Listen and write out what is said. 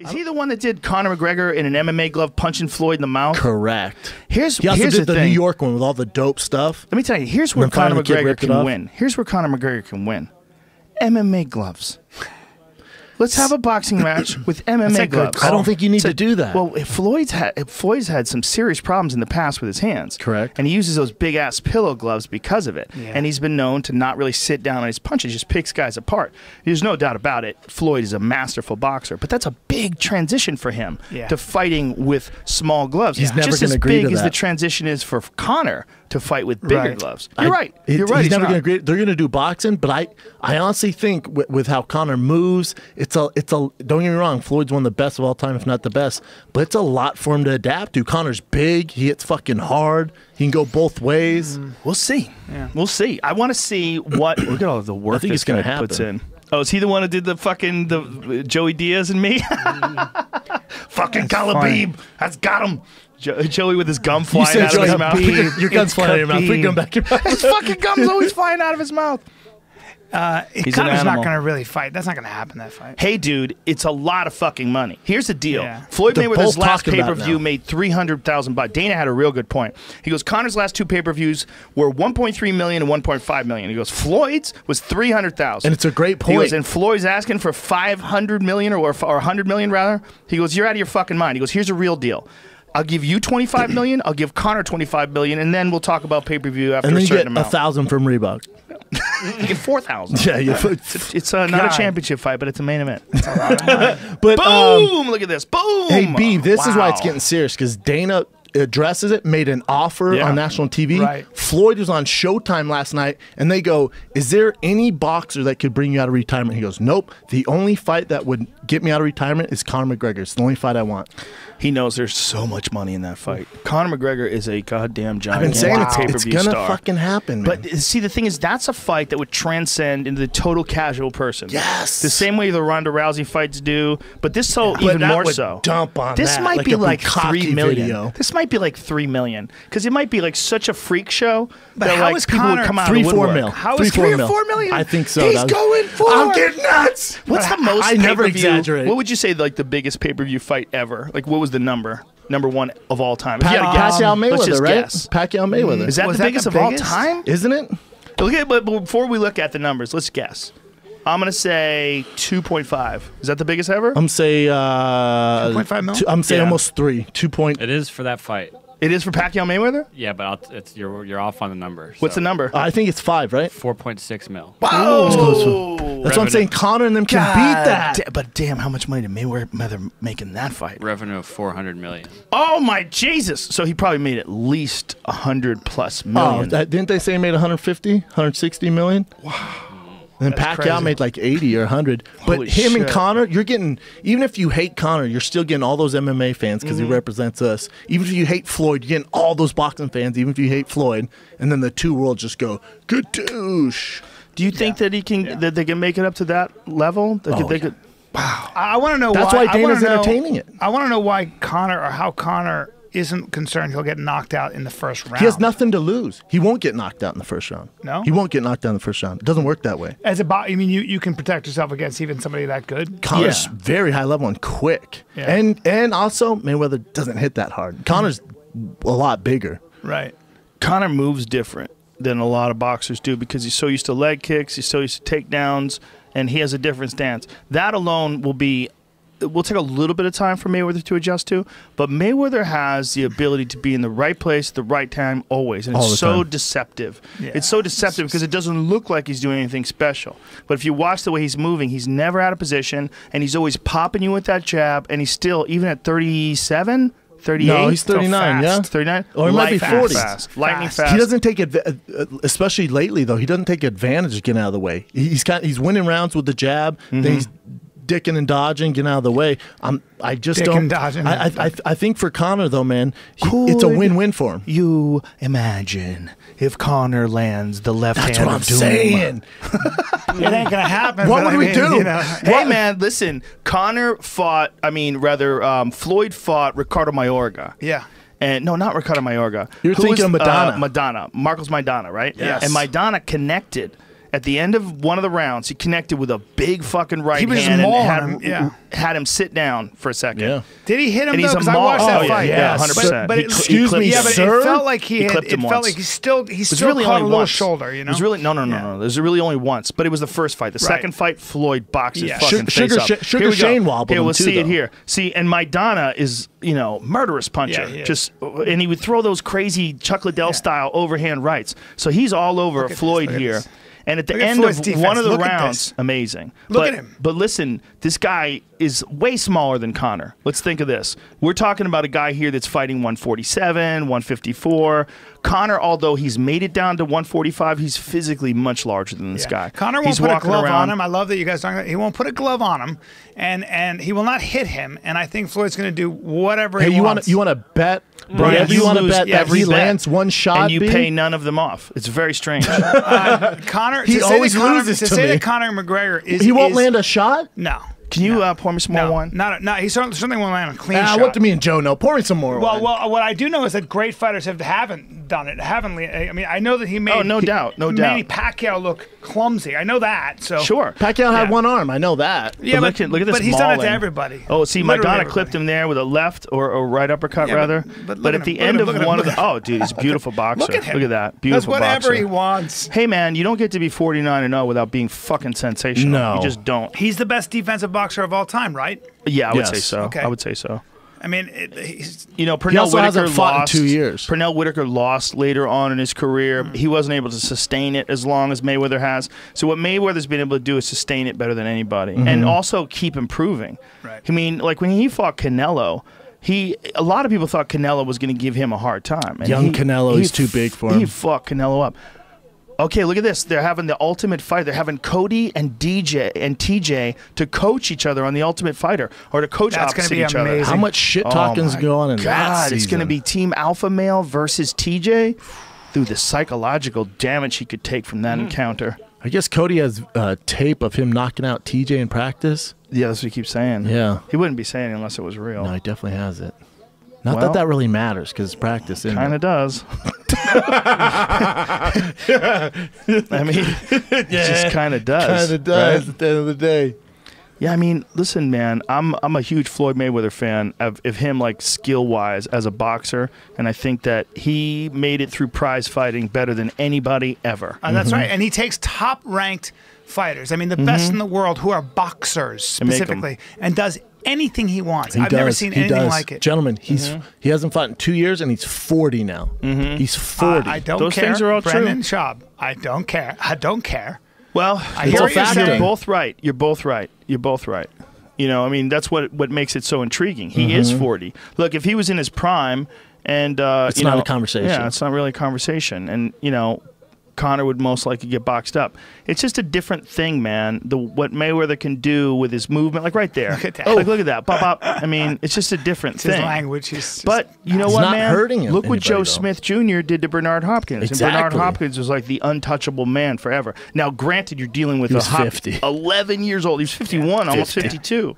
Is he the one that did Conor McGregor in an MMA glove punching Floyd in the mouth? Correct. He also here's did the thing. New York one with all the dope stuff. Let me tell you, here's where Conor McGregor can win. Here's where Conor McGregor can win. MMA gloves. Let's have a boxing match with MMA gloves. I don't think you need to do that. Well, Floyd's had some serious problems in the past with his hands. Correct. And he uses those big-ass pillow gloves because of it. Yeah. And he's been known to not really sit down on his punches, just picks guys apart. There's no doubt about it. Floyd is a masterful boxer, but that's a big transition for him to fighting with small gloves. He's never just as agree big to as that. the transition is for Conor to fight with bigger gloves. You're right. He's never going to agree. They're going to do boxing, but I honestly think with how Conor moves, it's a. Don't get me wrong, Floyd's one of the best of all time, if not the best. But it's a lot for him to adapt to. Conor's big. He hits fucking hard. He can go both ways. We'll see. Yeah. We'll see. I want to see what. Look at all of the work this guy puts in. Oh, is he the one who did the Joey Diaz and me? Fucking Khabib. That's got him. Joey with his gum flying out of his mouth. Your gum's flying out of your mouth. Put your gum back in your mouth. His fucking gum's always flying out of his mouth. Conor's not going to really fight. That's not going to happen, that fight. Hey, dude, it's a lot of fucking money. Here's the deal. Yeah. Floyd Mayweather's last pay-per-view made $300,000. Dana had a real good point. He goes, Conor's last two pay-per-views were $1.3 million and $1.5 million. He goes, Floyd's was $300,000. And it's a great point. He goes, and Floyd's asking for $500 million or $100 million, rather. He goes, you're out of your fucking mind. He goes, here's a real deal. I'll give you $25 million. I'll give Conor $25 million, and then we'll talk about pay-per-view after a certain amount. And then you get $1,000 from Reebok. You get $4,000. Yeah, it's not a championship fight, but it's a main event. But boom! Look at this. Boom! Hey, B, this is why it's getting serious, because Dana addresses it, made an offer on national TV. Right. Floyd was on Showtime last night, and they go, is there any boxer that could bring you out of retirement? He goes, nope. The only fight that would get me out of retirement is Conor McGregor. It's the only fight I want. He knows there's so much money in that fight. Conor McGregor is a goddamn giant. I've been saying it's gonna fucking happen, man. But see, the thing is, that's a fight that would transcend into the total casual person. Yes. The same way the Ronda Rousey fights do, but this even more so. Dump on this that, might be like 3 million. Video. This might be like 3 million because it might be like such a freak show but that how like is people Conor would come out 3, of the 4 woodwork. mil. How is 3 or 4 million? I think so. He's going for. I'm getting nuts. What's the most? I never exaggerate. What would you say like the biggest pay-per-view fight ever? Like what was the number? Number one of all time. Pacquiao Mayweather, right? Guess. Pacquiao Mayweather. Is that the biggest of all time? Isn't it? Okay, but before we look at the numbers, let's guess. I'm gonna say 2.5. Is that the biggest ever? I'm say 2.5 mil. I'm saying almost 3. 2 point. It is for that fight. It is for Pacquiao Mayweather? Yeah, but you're off on the number. What's the number? I think it's 5, right? 4.6 mil. Wow! That's what I'm saying. Conor and them can beat that. But damn, how much money did Mayweather make in that fight? Revenue of $400 million. Oh my Jesus! So he probably made at least 100+ million. Oh, didn't they say he made 150, 160 million? Wow. And then Pacquiao made like 80 or 100. But Holy him shit. and Conor, you're getting, even if you hate Conor, you're still getting all those MMA fans because he represents us. Even if you hate Floyd, you're getting all those boxing fans, even if you hate Floyd. And then the two worlds just go, good douche. Do you think that that they can make it up to that level? Could, wow. I want to know That's why Dana's entertaining it. I want to know why Conor, or how Conor isn't concerned he'll get knocked out in the first round. He has nothing to lose. He won't get knocked out in the first round. No? He won't get knocked out in the first round. It doesn't work that way. As a I mean, you can protect yourself against even somebody that good. Conor's very high level and quick. Yeah. And also, Mayweather doesn't hit that hard. Conor's a lot bigger. Right. Conor moves different than a lot of boxers do because he's so used to leg kicks, he's so used to takedowns, and he has a different stance. That alone will take a little bit of time for Mayweather to adjust to, but Mayweather has the ability to be in the right place at the right time always, and it's so deceptive. Yeah. It's so deceptive because it doesn't look like he's doing anything special. But if you watch the way he's moving, he's never out of position, and he's always popping you with that jab, and he's still, even at 37, 38? No, he's 39, yeah. 39? Or he might be 40. Lightning fast. He doesn't take especially lately, though, he doesn't take advantage of getting out of the way. He's winning rounds with the jab, then he's dicking and dodging, getting out of the way. I think for Conor though, man, it's a win-win for him. You imagine if Conor lands the left hand? That's what I'm saying. It ain't gonna happen. What would we do? You know, hey man, listen. Conor fought. Floyd fought Ricardo Mayorga. Yeah. And no, not Ricardo Mayorga. You're thinking of Maidana. Maidana. Marcos Maidana, right? Yes. And Maidana connected. At the end of one of the rounds, he connected with a big fucking right He was just hand and mauling him, had him sit down for a second. Yeah. Did he hit him And though? he's a Because I watched that maul- fight. yeah, 100%. But Excuse me, yeah, but sir? it felt like He clipped him it felt once. like he still really caught only a little once. shoulder. You know, It was really no. There's really only once, but it was the first fight. The second fight, Floyd boxed his Yeah. fucking Sugar face up. Sugar Here we go. Shane wobbled Here, him we'll too, see it though. here. See, and Maidana is murderous puncher. Yeah, he is. Just and he would throw those crazy Chuck Liddell style overhand rights. So he's all over at Floyd this, look at here. this. And at the Look at end Floyd's of defense. one of the Look at rounds, this. amazing. Look at him. But listen, this guy is way smaller than Conor. Let's think of this. We're talking about a guy here that's fighting 147, 154. Conor, although he's made it down to 145, he's physically much larger than this guy. Conor won't He's put a walking glove around- on him. I love that you guys talking about. He won't put a glove on him, and he will not hit him. And I think Floyd's going to do whatever Hey, he you wants. want to bet? Brian, Whatever you want to bet that every he bet, lands one shot, and you B? pay none of them off. It's very strange. Conor. He to say always that Conor, loses to to say me. that Conor McGregor is. He won't is- land a shot. No. Can you pour me some more No, wine? not he certainly won't land a clean shot. What do me and Joe know? Pour me some more. wine. Well, what I do know is that great fighters haven't done it. I mean, I know that he made. Oh, no doubt, no he doubt. made Pacquiao look clumsy. I know that. So Sure. Pacquiao had Yeah. one arm. I know that. Yeah, But look at this But he's done it to mauling. everybody. Oh, see, Literally Maidana everybody. clipped him there with a left or right uppercut, Yeah, rather. but look at at the him, end look of at him, one of look the at him. dude, he's a beautiful boxer. Look at him. Look at that, That's beautiful whatever boxer. he wants. Hey man, you don't get to be 49-0 without being fucking sensational. No. You just don't. He's the best defensive boxer of all time, right? Yeah, I would Yes. say so. Okay. I would say so. I mean, he's You know, He Pernell also Whitaker hasn't fought in lost 2 years. Pernell Whitaker lost later on in his career. He wasn't able to sustain it as long as Mayweather has. So what Mayweather's been able to do is sustain it better than anybody, and also keep improving. Right. I mean, like when he fought Canelo, a lot of people thought Canelo was going to give him a hard time. And Young Canelo, he's too big for He him. fucked Canelo up. Okay, look at this. They're having the Ultimate Fight. They're having Cody and DJ and TJ to coach each other on the Ultimate Fighter, or to coach That's gonna opposite be each other. amazing. How much shit talking's my going on in that God, season? it's going to be Team Alpha Male versus TJ. Through the psychological damage he could take from that encounter. I guess Cody has tape of him knocking out TJ in practice. Yeah, that's what he keeps saying. Yeah. He wouldn't be saying it unless it was real. No, he definitely has it. Not Well, that really matters because it's practice. Isn't Kind it? of does. I mean, it just kind of does. Kind of does right? at the end of the day. Yeah, I mean, listen, man, I'm a huge Floyd Mayweather fan of him, like skill wise as a boxer, and I think that he made it through prize fighting better than anybody ever. That's right. And he takes top-ranked fighters. I mean, the best in the world who are boxers And make 'em. specifically, and does anything he wants. He I've does. never seen He anything does. like it. Gentlemen, he hasn't fought in 2 years and he's 40 now. He's 40. I don't Those care. things are all true. Brendan Schaub, I don't care. I don't care. Well, I hear what you're you're saying. both right. You're both right. You're both right. You know, I mean, that's what makes it so intriguing. He is 40. Look, if he was in his prime, and It's you not know, a conversation. Yeah, it's not really a conversation. And you know, Conor would most likely get boxed up. It's just a different thing, man. What Mayweather can do with his movement, like right there. Look at that. Like, look at that. Bop, bop. I mean, it's just a different It's thing. his language. He's just, But you know He's what, not man? hurting him- Look what anybody, Joe though. Smith Jr. did to Bernard Hopkins. And Bernard Exactly. Hopkins was like the untouchable man forever. Now, granted, you're dealing with He was a 50. 11 years old. He was 51, almost 50. 52.